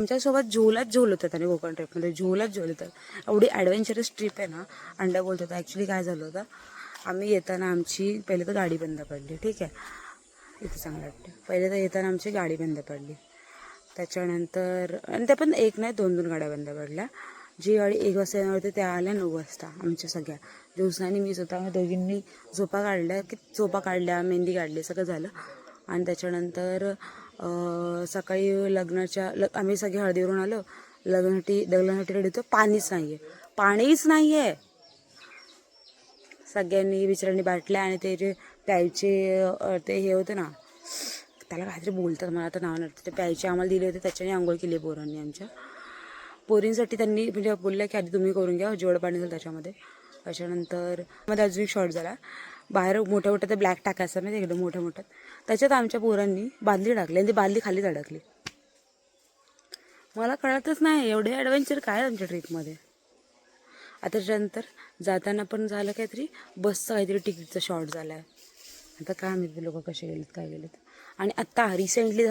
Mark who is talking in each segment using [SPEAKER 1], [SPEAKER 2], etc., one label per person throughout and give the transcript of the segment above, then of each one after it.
[SPEAKER 1] आमच्यासोबत झोलाच झोल होतात आणि कोकण ट्रिपमध्ये झोलाच झोल होतात. एवढी ॲडव्हेंचरस ट्रिप आहे ना. अंडा बोलत होता. ॲक्च्युली काय झालं होतं, आम्ही येताना आमची पहिले तर गाडी बंद पडली. ठीक आहे, इथे चांगलं वाटतं. पहिले तर येताना आमची गाडी बंद पडली. त्याच्यानंतर आणि त्या पण एक नाही 2 गाड्या बंद पडल्या. जी गाडी 1 वाजता येणार होती त्या आल्या 9 वाजता. आमच्या सगळ्या ज्योत्स्नानी मी स्वतः दोघींनी झोपा काढल्या, मेहंदी काढली, सगळं झालं. आणि त्याच्यानंतर सकाळी आम्ही सगळे हळदीवरून आलो. लग्नासाठी रेडी होतो. पाणीच नाही आहे. सगळ्यांनी बिचारांनी बाटल्या आणि ते जे प्यायचे ते हे होते ना, त्याला काहीतरी बोलतात, मला आता नाव नाही. ते प्यायचे आम्हाला दिले होते, त्याच्याने आंघोळ केली पोरांनी. आमच्या पोरींसाठी त्यांनी म्हणजे बोललं की आधी तुम्ही करून घ्या, जेवढं पाणी झालं त्याच्यामध्ये. त्याच्यानंतर मध्ये अजून एक शॉर्ट झाला. बाहेर मोठ्या ते ब्लॅक टाकायचं नाही, एकदम मोठ्या त्याच्यात आमच्या पोरांनी बादली टाकली आणि ती बादली खालीच अडकली. मला कळतच नाही एवढे ॲडव्हेंचर काय आमच्या ट्रिपमध्ये. आता त्याच्यानंतर जाताना पण झालं काहीतरी, बसचं काहीतरी तिकीटचा शॉर्ट झाला आहे. आता काय माहिती लोक कसे गेलेत काय गेलेत. आणि आत्ता रिसेंटली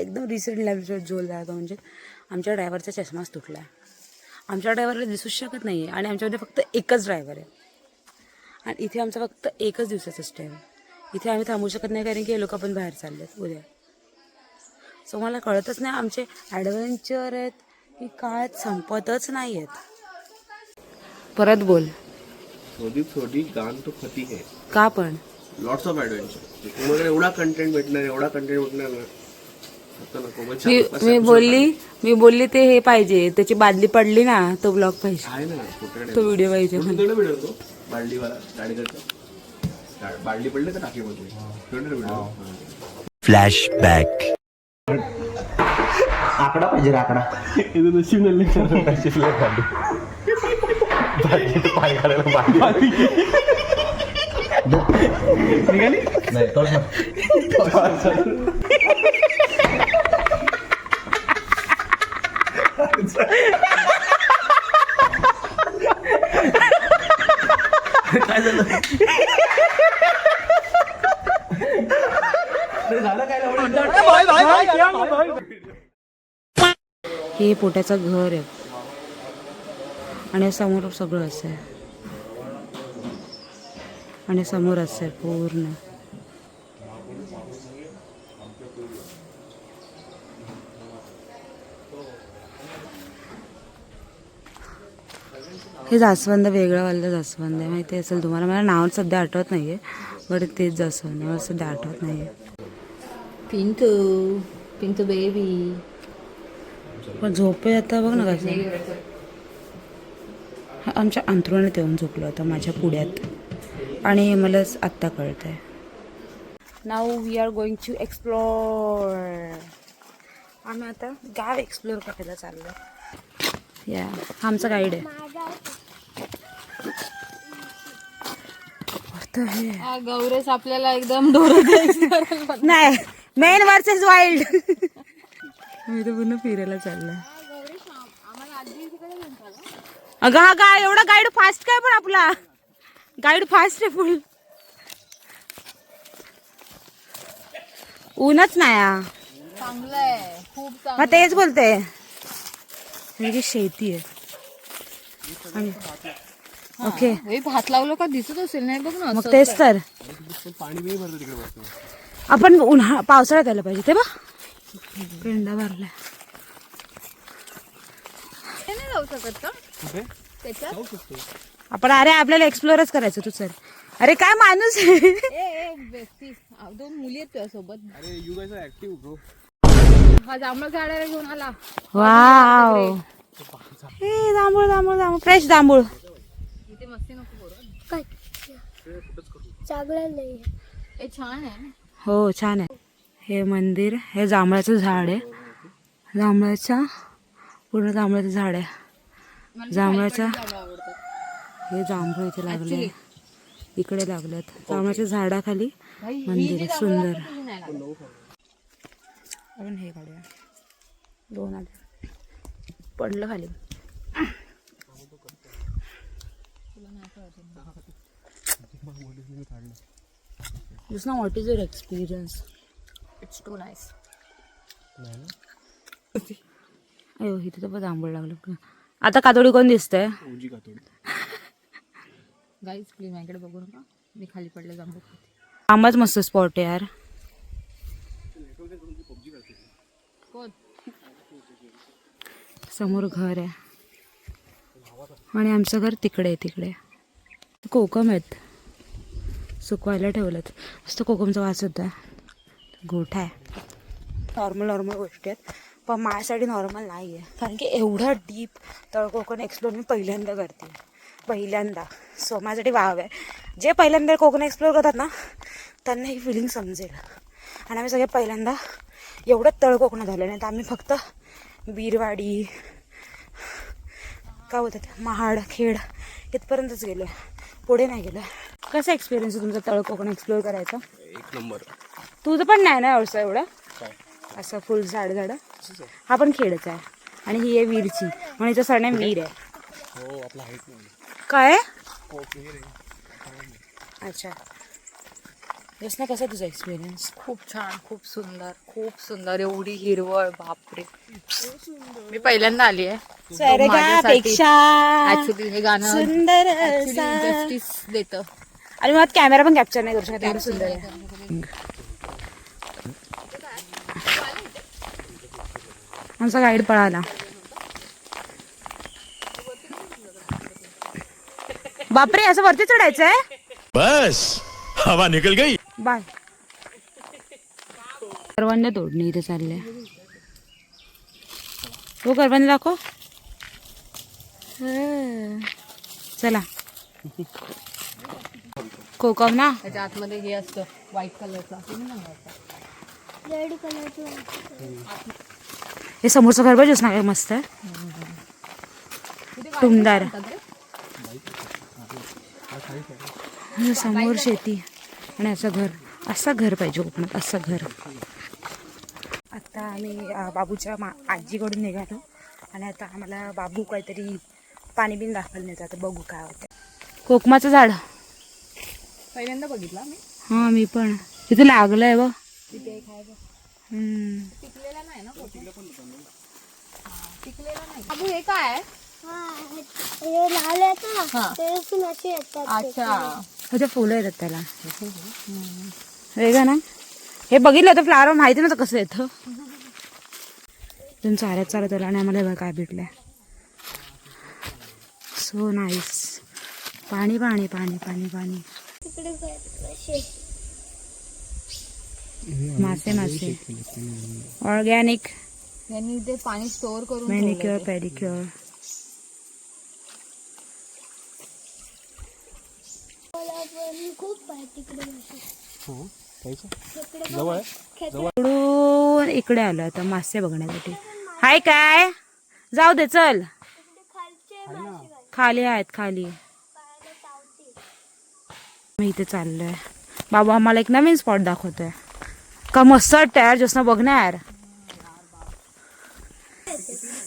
[SPEAKER 1] एकदम रिसेंटली झोल झाला होता. म्हणजे आमच्या ड्रायव्हरचा चष्माच तुटला आहे. आमच्या ड्रायव्हरला दिसूच शकत नाही आहे आणि आमच्यामध्ये फक्त एकच ड्रायव्हर आहे. आणि इथे आमचा फक्त एकच दिवसाचा स्टे आहे. इथे आम्ही थांबू शकत नाही कारण की हे लोक पण बाहेर चालले आहेत उद्या. सो मला कळतच नाही आमचे ॲडव्हेंचर आहेत की काय संपतच नाही आहेत. परत बोल.
[SPEAKER 2] थोडी गान तो खती है
[SPEAKER 1] का पण
[SPEAKER 2] लॉट्स ऑफ ॲडव्हेंचर. तुम्हाला एवढा कंटेंट भेटणार ना.
[SPEAKER 1] मी बोलली ते हे पाहिजे, त्याची बादली पडली ना, तो ब्लॉग पाहिजे, तो व्हिडिओ पाहिजे.
[SPEAKER 2] भेटतो बादलीवाला गाडीकडचा, बादली पडले तर टाकीमध्ये
[SPEAKER 3] फ्लॅशबॅक.
[SPEAKER 4] आकडा पाहिजे आकडा. पाणी काढायला निघाली नाही तोच ना. काय झालं
[SPEAKER 1] हे पोट्याचं घर आहे आणि समोर सगळं असं आहे आणि समोर असं आहे पूर्ण. हे जास्वंद वेगळं वालं जास्वंद आहे, माहिती असेल तुम्हाला. मला नाव सध्या आठवत नाही आहे, बट तेच जास्वंद मला सध्या आठवत नाही आहे.
[SPEAKER 5] पिंटू बेबी
[SPEAKER 1] पण झोपे आता बघ ना कसं. आमच्या अंथरुणात येऊन झोपलं होतं माझ्या पुढ्यात आणि हे मलाच आत्ता कळत आहे. Now we are going to explore. आम्ही आता गाव एक्सप्लोर करायला चाललो. या आमचा गाईड आहे.
[SPEAKER 5] गौरेश आपल्याला एकदम
[SPEAKER 1] नाही, मेन वर्सेस वाईल्ड. मी तर पूर्ण फिरायला चाललोय. अगं हा काय एवढा गाईड फास्ट काय, पण आपला गाईड फास्ट आहे फुल. ऊनच नाही
[SPEAKER 5] चांगलंय खूप.
[SPEAKER 1] हा तेच बोलते. म्हणजे शेती आहे आणि ओके
[SPEAKER 5] भात लावलं का दिसत असेल नाही बघ ना.
[SPEAKER 1] मग तेच तर आपण पावसाळ्यात आलं पाहिजे ते बघ. पेंडा भरलाय.
[SPEAKER 5] नाही जाऊ शकत का त्याच्यात
[SPEAKER 1] आपण. अरे आपल्याला एक्सप्लोरच करायचं तू. चल. अरे काय माणूस आहे.
[SPEAKER 5] व्यक्ती 2 मुली आहेत तुझ्यासोबत. अरे you guys are active bro. हा जांभळ झाडाला घेऊन आला.
[SPEAKER 1] वाव. हे जांभूळ फ्रेश जांभूळ.
[SPEAKER 5] इथे मस्ती नको करू.
[SPEAKER 6] काय चांगलं नाही.
[SPEAKER 5] हे छान आहे.
[SPEAKER 1] हो छान आहे. हे मंदिर, हे जांभळाचं झाड आहे. पूर्ण जांभळाचं झाड आहे. जांभळाच्या हे जांभूळ इथे लागले, इकडे लागलेत. जांभळाच्या झाडाखाली मंदिर आहे सुंदर. आपण हे काढूया. 2 आले पडलं खाली. Just now, what is your experience?
[SPEAKER 5] It's too nice.
[SPEAKER 1] अयो इथे तर पण जांभूळ लागलं. आता कातोडी कोण दिसतंय?
[SPEAKER 2] उजी कातोडी.
[SPEAKER 5] गाईज प्लीज माझ्याकडे बघू नका, मी खाली पडले जांभूळ खाते.
[SPEAKER 1] आंबाच मस्त स्पॉट आहे यार.
[SPEAKER 5] कोण?
[SPEAKER 1] समोर घर आहे आणि आमचं घर तिकडे आहे. तिकडे कोकम आहेत, सुकवायला ठेवलेत. मस्त कोकमचा वास होता. गोठा आहे. नॉर्मल गोष्टी आहेत, पण माझ्यासाठी नॉर्मल नाही आहे. कारण की एवढा डीप तळकोकण एक्सप्लोर मी पहिल्यांदा करते. सो माझ्यासाठी वाव आहे. जे पहिल्यांदा कोकण एक्सप्लोर करतात ना त्यांना ही फिलिंग समजेल. आणि आम्ही सगळे पहिल्यांदा एवढं तळकोकणात झालं नाही तर आम्ही फक्त बीरवाडी काय बोलतात महाड खेड इथपर्यंतच गेलो आहे, पुढे नाही गेलो. कसा एक्सपिरियन्स आहे तुमचा तळकोकण एक्सप्लोर करायचा?
[SPEAKER 2] एक नंबर.
[SPEAKER 1] तुझं पण नाही ना व्यवसाय एवढा असं फुल झाडं? हा पण खेडच आहे आणि ही आहे वीरची, म्हणजे हिचं सरनेम वीर आहे.
[SPEAKER 2] हो आपला हाईट नाही.
[SPEAKER 1] काय? अच्छा. जसं कसा तुझा एक्सपिरियन्स?
[SPEAKER 5] खूप छान, खूप सुंदर. एवढी हिरवळ, बापरे. मी पहिल्यांदा आली आहे.
[SPEAKER 1] स्वर्गापेक्षा
[SPEAKER 5] ऍक्च्युली हे गाणं
[SPEAKER 1] सुंदर
[SPEAKER 5] जस्टिस देतं.
[SPEAKER 1] आणि मला कॅमेरा पण कॅप्चर नाही करू शकत, एवढं सुंदर आहे. आमचा गाईड पळाला. बापरे, असं वरती चढायचंय?
[SPEAKER 3] बस हवा निकल गई.
[SPEAKER 1] बाय. करवंद तोडणी इथे चालले. हो करवंद दाखव. चला. कोकम ना
[SPEAKER 5] त्याच्या आतमध्ये हे असतं व्हाईट कलरचं.
[SPEAKER 6] रेड कलरचं.
[SPEAKER 1] हे समोरचं घर बघ ना, काय मस्त आहे. टुमदार. समोर शेती आणि असं घर पाहिजे कोकणात, असं घर. आता आम्ही बाबूच्या आजीकडून निघालो आणि आता आम्हाला बाबू काहीतरी पाणी बिन दाखवायला नेतो. आता बघू काय होतं. कोकमाचं झाड
[SPEAKER 5] पहिल्यांदा बघितला मी.
[SPEAKER 1] हा मी पण. तिथे लागलंय बघ.
[SPEAKER 5] तिथे एक आहे बघ. पिकलेला नाही ना? पिकलेला नाही. बाबू हे काय आहे?
[SPEAKER 6] हे लाल आहेत ना, ते पण असे येतात.
[SPEAKER 5] अच्छा.
[SPEAKER 1] म्हणजे फुलं येतात त्याला वेगळं ना. हे बघितलं होतं फ्लावर, माहिती नव्हतं कसं येतं. तुम्ही चालत आला आणि आम्हाला काय भेटलंय. So nice. पाणी पाणी पाणी पाणी पाणी.
[SPEAKER 6] तिकडे असे
[SPEAKER 1] मासे ऑर्गॅनिक
[SPEAKER 5] यांनी ते पाणी स्टोअर करून
[SPEAKER 1] मॅनिक्युअर पेडिक्युअर.
[SPEAKER 6] खूप आहे तिकडे.
[SPEAKER 2] हो जवळ आहे.
[SPEAKER 1] इकडून इकडे आलो आता मासे बघण्यासाठी. हाय काय? जाऊ दे चल. खाली आहेत खाली. मी इथे चाललोय. बाबा आम्हाला एक नवीन स्पॉट दाखवतोय. का मस्त वाटतं यार ज्योत्स्ना, बघ ना यार.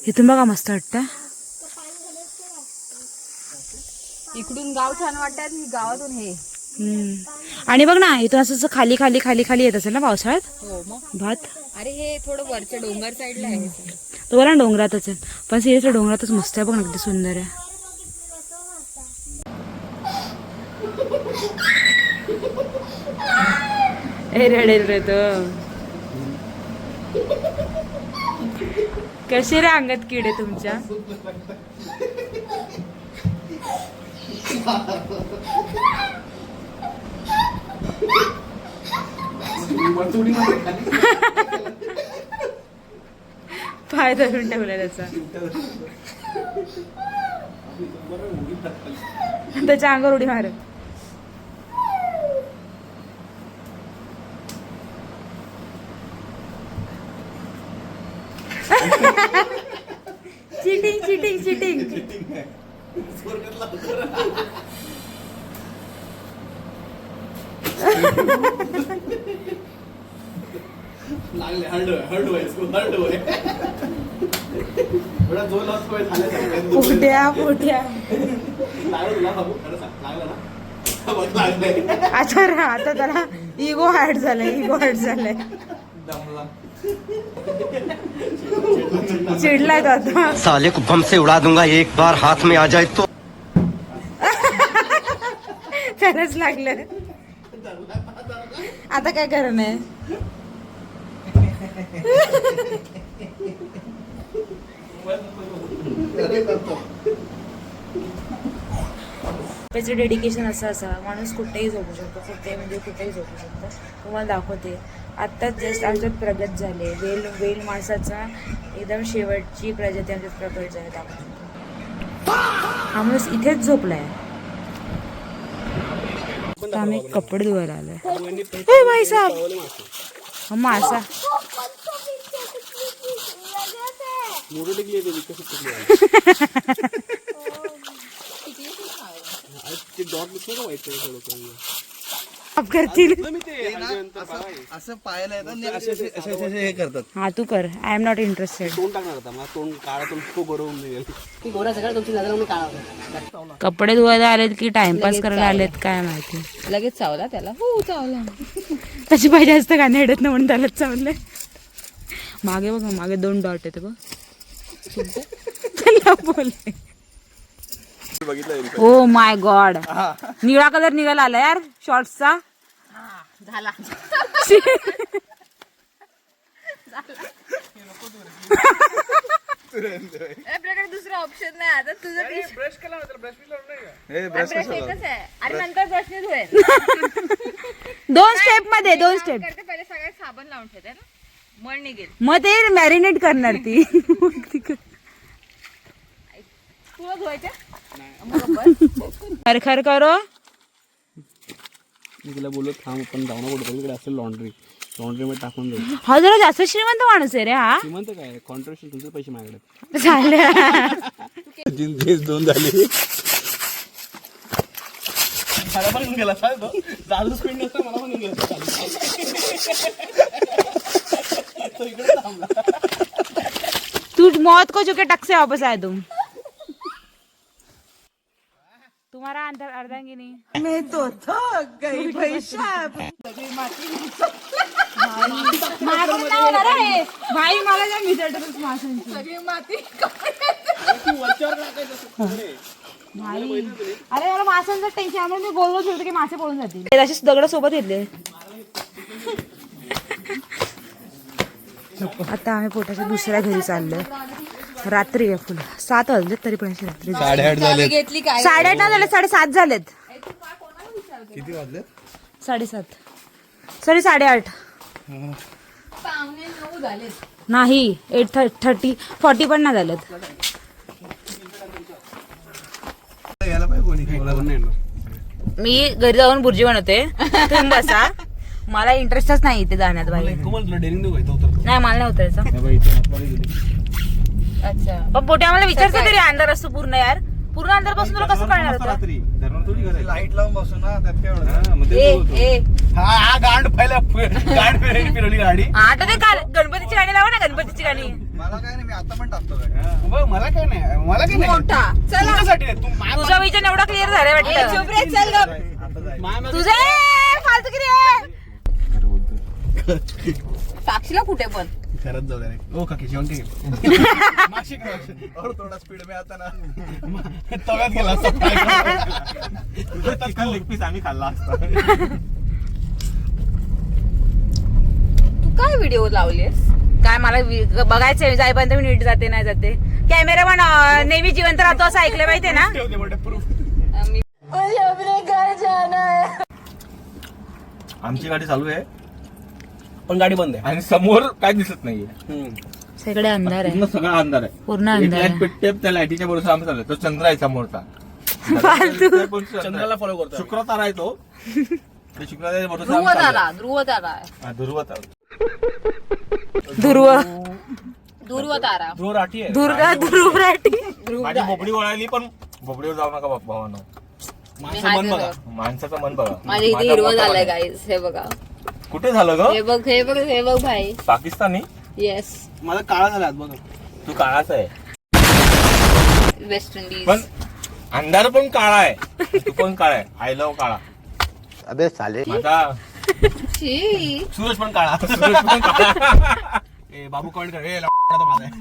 [SPEAKER 1] इथून बघा मस्त वाटतं.
[SPEAKER 5] इकडून गाव छान वाटतात, गावातून हे.
[SPEAKER 1] आणि बघ ना इथून असं खाली खाली खाली खाली येत असेल ना पावसाळ्यात.
[SPEAKER 5] हो मग.
[SPEAKER 1] भात.
[SPEAKER 5] अरे हे थोडं वरच्या डोंगर साईडला आहे.
[SPEAKER 1] तो बघा डोंगरातच आहे, पण सिरियसली डोंगरातच मस्त आहे. बघ ना किती सुंदर आहे. रडेल रे तो. कशी रे अंगात किडे तुमच्या? पाय धरून ठेवलाय त्याचा. त्याच्या अंगावर उडी मारत. Cheating cheating cheating.
[SPEAKER 2] लागले हर्ड व्हाय. थोडा जोर लावतोय झालं.
[SPEAKER 1] पोट्या पोट्या.
[SPEAKER 2] लागलं तुला बाबू, खरं सांग लागलं ना? लागलंय.
[SPEAKER 1] आता त्याला इगो हॅट झालाय. चिडलाय तो आता.
[SPEAKER 7] साले को बम से उड़ा दूंगा एक बार हाथ में आ जाए तो.
[SPEAKER 1] खरंच लागलं. आता काय करणं आहे. त्याचं डेडिकेशन असं असावं, माणूस कुठेही झोपू शकतो, कुठेही झोपू शकतो. तुम्हाला दाखवते. आत्ताच जस्ट आमच्यात प्रगत झाले. वेल माणसाचा एकदम शेवटची प्रजाती आमच्यात प्रगट झाली. दाखवतो हा माणूस इथेच झोपलाय. आम्ही कपडे धुवायला आलोय. भाई साहब हा मासा आप करतील.
[SPEAKER 2] असं पाहायला येतात असे हे करतात.
[SPEAKER 1] हा तू कर. I am not interested.
[SPEAKER 2] तोंड टाकणार होता मला, तोंड काळा तोंड खूप बरोबर निघेल.
[SPEAKER 1] कपडे धुवायला आलेत की टाइमपास करायला आलेत काय माहिती.
[SPEAKER 5] लगेच चावला त्याला. हो चावला.
[SPEAKER 1] तशी पाहिजे असतं का नेडत ना म्हणून त्यालाच चावलंय. मागे बघ, मागे 2 डॉट आहेत बघ. त्याला बोलले. ओ माय गॉड, निळा कलर निघाला आला यार शॉर्ट्सचा.
[SPEAKER 5] झाला. आपल्याकडे दुसरा ऑप्शन नाही. आता तुझं ब्रश केला होता. ब्रश एकच आहे. अरे नंतर ब्रश नाही धुवेल.
[SPEAKER 1] 2 स्टेप मध्ये 2 स्टेप.
[SPEAKER 5] पहिले सगळ्यात साबण लावून ठेवते ना, मळ निघेल.
[SPEAKER 1] मग ते मॅरिनेट करणार ती.
[SPEAKER 5] तुला धुवायच्या
[SPEAKER 1] खरखर करो.
[SPEAKER 2] मी तिला बोललो थांब पण जाऊ नको कुठे असेल लॉन्ड्री मध्ये टाकून देऊ.
[SPEAKER 1] हा जरा जास्त श्रीमंत माणूस आहे रे हा.
[SPEAKER 2] श्रीमंत काय कॉन्ट्रिब्युशन तुमचे पैसे माझ्याकडे
[SPEAKER 1] झाले.
[SPEAKER 2] जीन्स 2 झाली. मला पण गेला चालू स्पीड नसतं मला पण गेला.
[SPEAKER 1] तू मौत को चुके टक से वापस आए तुम. तुम्हारा अंतर अर्धांगिनी. मैं तो थक गई भाई साहब. भाई मला काय मिसळतच माशांची
[SPEAKER 5] सगळी माती.
[SPEAKER 1] भाई. अरे मला माशांचं टेन्शन आहे मी बोललोच होतो की मासे पळून जातील. अशीच दगड सोबत घेतले. आता आम्ही पोटाच्या दुसऱ्या घरी चाललोय. रात्री आहे फुल 7 वाजले तरी पण अशी रात्री
[SPEAKER 2] 8:30 झाले.
[SPEAKER 5] घेतली काय
[SPEAKER 1] 8:30 नाही झाले 7:30 झालेत.
[SPEAKER 2] किती वाजले?
[SPEAKER 1] 7:30 सॉरी 8:30
[SPEAKER 5] पावणे 9 झाले.
[SPEAKER 1] नाही 8:30 40 पण नाही झालेत.
[SPEAKER 2] यायला पाहिजे कोणी नाही.
[SPEAKER 1] मी घरी जाऊन बुर्जी बनवते. तुम्ही बसा. मला इंटरेस्टच नाही इथे जाण्यात. बाई
[SPEAKER 2] तुला डेअरिंग देऊ का उतर.
[SPEAKER 1] नाही मला नाही उतरायचं.
[SPEAKER 5] अच्छा
[SPEAKER 1] पण पोटे आम्हाला विचारते तरी अंधार असतो पूर्ण यार. पूर्ण अंधार पासून तुला कसं कळणार होतं.
[SPEAKER 2] रात्री लाईट लावून बसू ना त्यात काय हा गांड पहिला गांड फिरवली गाडी.
[SPEAKER 1] आता ते गणपतीची गाणी लावा ना. गणपतीची गाणी
[SPEAKER 2] मला काय नाही मी आता पण टाकतो. मला काय नाही
[SPEAKER 5] मोठा.
[SPEAKER 2] तुझ्यासाठी नाही.
[SPEAKER 1] तुझा विचार एवढा क्लिअर झालाय वाटतं. तुझे फालतूगिरी आहे.
[SPEAKER 5] साक्षीला कुठे पण
[SPEAKER 2] खरंच जाऊ द्या. ओ काकी जेवण मागशी और थोडा स्पीड में आता ना तव्यात गेला असता. लेग पीस आम्ही खाल्ला असता.
[SPEAKER 5] तू काय व्हिडिओ लावलेस.
[SPEAKER 1] काय मला बघायचंय जाईपर्यंत मी नीट जाते नाही जाते. कॅमेरा पण नेहमी जिवंत राहतो असं ऐकलं माहितीये ना.
[SPEAKER 4] आमची गाडी चालू आहे
[SPEAKER 2] पण गाडी बंद आहे
[SPEAKER 4] आणि समोर काय दिसत नाहीये.
[SPEAKER 1] सगळे अंधार आहे.
[SPEAKER 4] पूर्ण सगळा अंधार आहे.
[SPEAKER 1] पूर्ण अंधार आहे.
[SPEAKER 4] पेटते त्या लाईटीच्या बरोबर आम्ही चाललोय. तो चंद्र आहे समोरचा.
[SPEAKER 2] चंद्राला फॉलो करतो.
[SPEAKER 4] शुक्र तारा आहे तो. ते शुक्र तारा
[SPEAKER 5] ध्रुव तारा. ध्रुव तारा आहे.
[SPEAKER 4] ध्रुव तारा.
[SPEAKER 1] ध्रुव
[SPEAKER 5] ध्रुव तारा.
[SPEAKER 2] ध्रुव राठी आहे.
[SPEAKER 1] ध्रुव राठी.
[SPEAKER 4] माझी बोबडी वळाली पण बोबडीवर जाऊ नका भावानं.
[SPEAKER 2] माणसं मन बघा.
[SPEAKER 4] माणसाचं मन बघा.
[SPEAKER 5] माझ्या इथे हिरवं झालंय गाईस. हे बघा.
[SPEAKER 4] कुठे झालं ग.
[SPEAKER 5] हे बघ हे बघ हे बघ भाई.
[SPEAKER 4] पाकिस्तानी.
[SPEAKER 5] येस
[SPEAKER 2] मला काळा झाला बघा.
[SPEAKER 4] तू काळाच आहे
[SPEAKER 5] वेस्ट इंडिज.
[SPEAKER 4] पण अंधार पण काळा आहे. तू पण काळा आहे. आय लव्ह काळा.
[SPEAKER 7] अबे साले.
[SPEAKER 4] माझा
[SPEAKER 5] शी
[SPEAKER 2] सूरज पण काळा. ए बाबू कमेंट कर, ए तो माझा आहे.